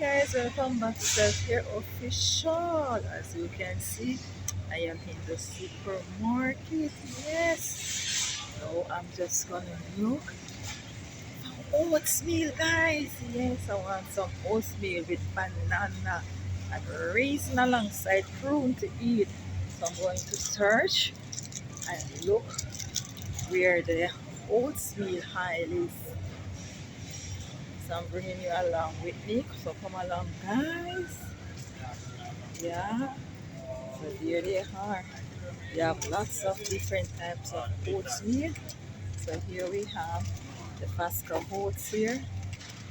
Guys, welcome back to Self Care Official. As you can see, I am in the supermarket. Yes. So I'm just gonna look for oatmeal, guys. Yes, I want some oatmeal with banana and raisin alongside prune to eat. So I'm going to search and look where the oatmeal aisle is. So I'm bringing you along with me. So come along, guys. Yeah. So there they are. We have lots of different types of oatmeal. So here we have the Fasca oats here.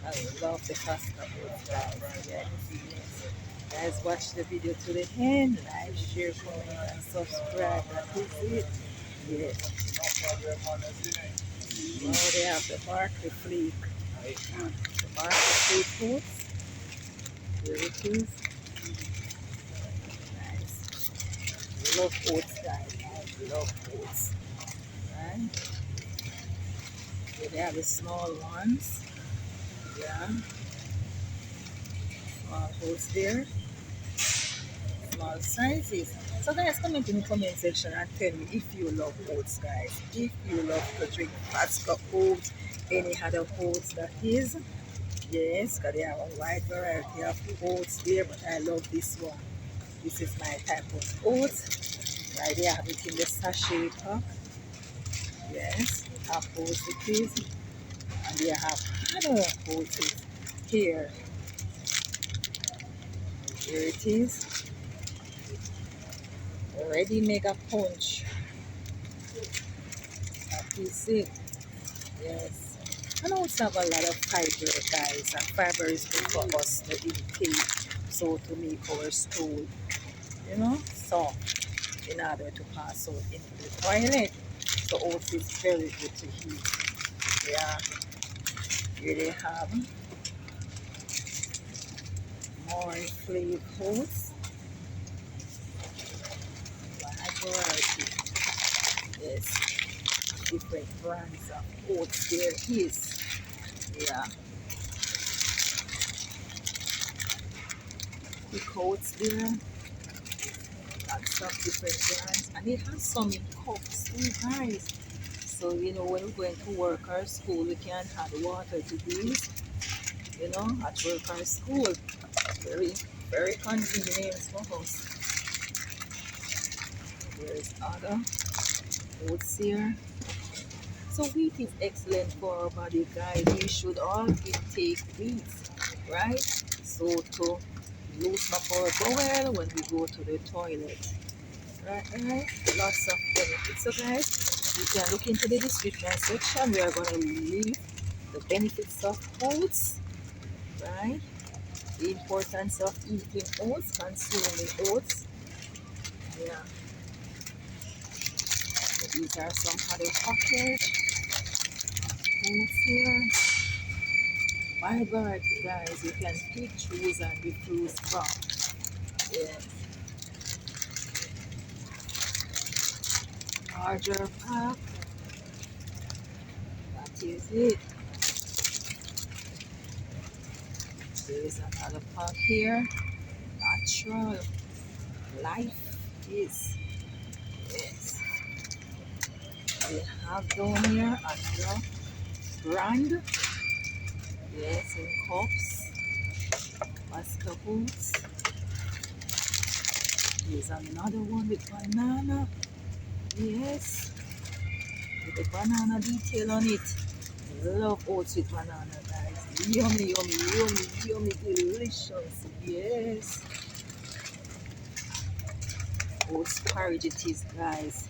I love the Fasca oats, guys. Yes, yes. Guys, watch the video to the end. Like, share, comment, and subscribe. That is it. Yes. Now they have the Barkley Flake. The Barkley Flake oats. Here it is. Nice. Love oats, guys. I love oats. Right? Here they have the small ones. Yeah, small holes there, small sizes. So guys, comment in the comment section and tell me if you love oats, guys. If you love to drink Pasca oats, any other oats that is. Yes, because they have a wide variety of oats there, but I love this one. This is my type of oats. Right, they have it in the sachet pack. Yes, half oats it is. And they have other oats here. Here it is. Ready mega punch. That is it. Yes. And also have a lot of fiber, guys. And fiber is good for us to intake. So to make our stool, soft in order to pass out into the toilet. So oats is very good to eat. Yeah. Here they have more flavored oats. Wide variety. Yes. Different brands of oats there is. Yeah. Quick oats there. Lots of different brands. And they have some in cups too, guys. So, when we're going to work or school, we can add water to these, at work or school. Very, very convenient for us. There's other oats here. So wheat is excellent for our body, guys. We should all intake wheat, right? So to loosen up our bowel when we go to the toilet. Right. Lots of benefits. So guys, you can look into the description section. We are going to leave the benefits of oats, right? The importance of eating oats, consuming oats. Yeah. So these are some other package oats here. Wide variety, guys. You can pick, choose, and refuse from. Yes. Larger pack. That is it. There is another pack here. Natural life is. Yes. We have down here another brand. Yes, in cups. Basket boots. Here's another one with banana. Yes. With the banana detail on it. Love oats with banana, guys. Yummy, yummy, yummy, yummy, delicious. Yes. Oats porridge it is, guys.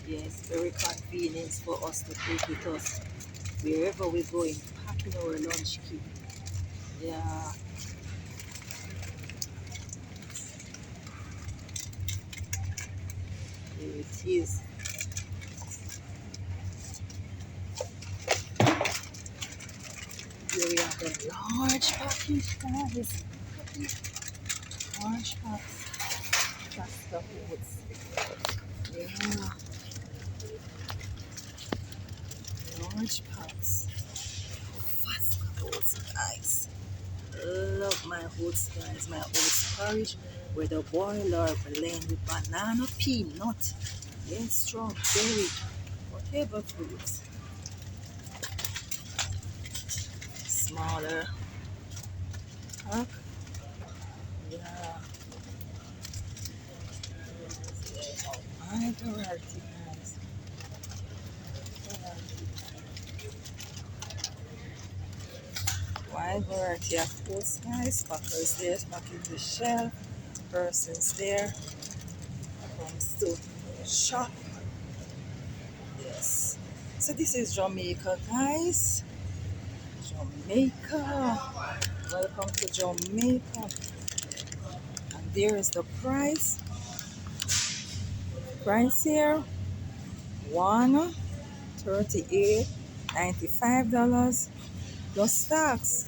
Yes, very convenient for us to take with us wherever we're going, packing our lunch kit. Yeah. Here it is. Here we have the large package, guys. Large packs. That's the oats. Yeah. Large packs. Fast oats, guys. my oats, guys, my oats porridge, whether boil or blend with banana, peanut, yes, strawberry, whatever fruits. Smaller pack, yeah, my variety, guys. Wide variety of oats, guys. Packers there, packing the shell. Persons there comes to shop. Yes. So this is Jamaica, guys. Jamaica. Welcome to Jamaica. And there is the price. Price here, $138.95 plus tax.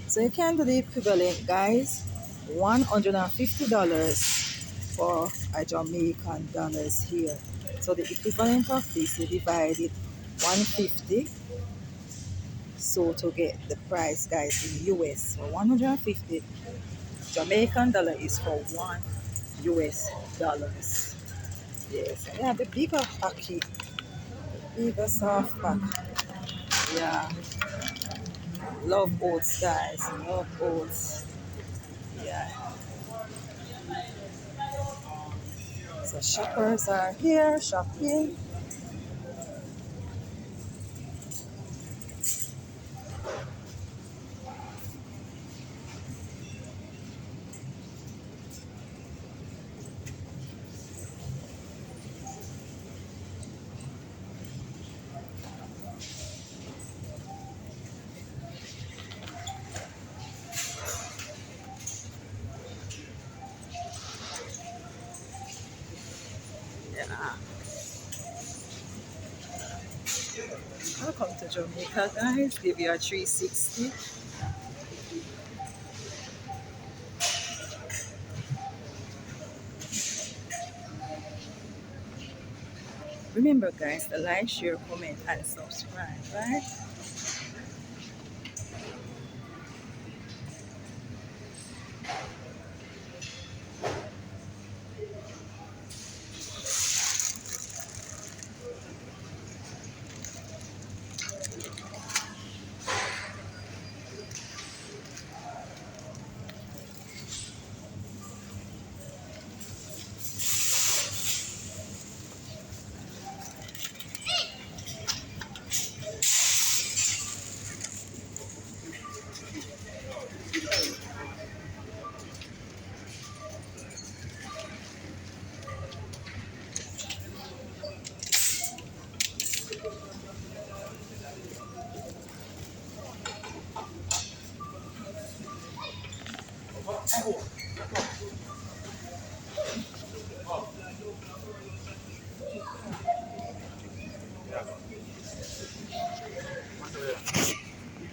So you can do the equivalent, guys. $150 for a Jamaican dollars here. So the equivalent of this, you divide it 150. So to get the price, guys, in US, so 150 Jamaican dollar is for $1 US. Yes, and yeah, the bigger packet, bigger soft pack. Yeah, love oats, guys. Love oats. Yeah. So shoppers are here shopping. Yeah. Welcome to Jamaica, guys. Give you a 360. Remember, guys, to like, share, comment, and subscribe, right?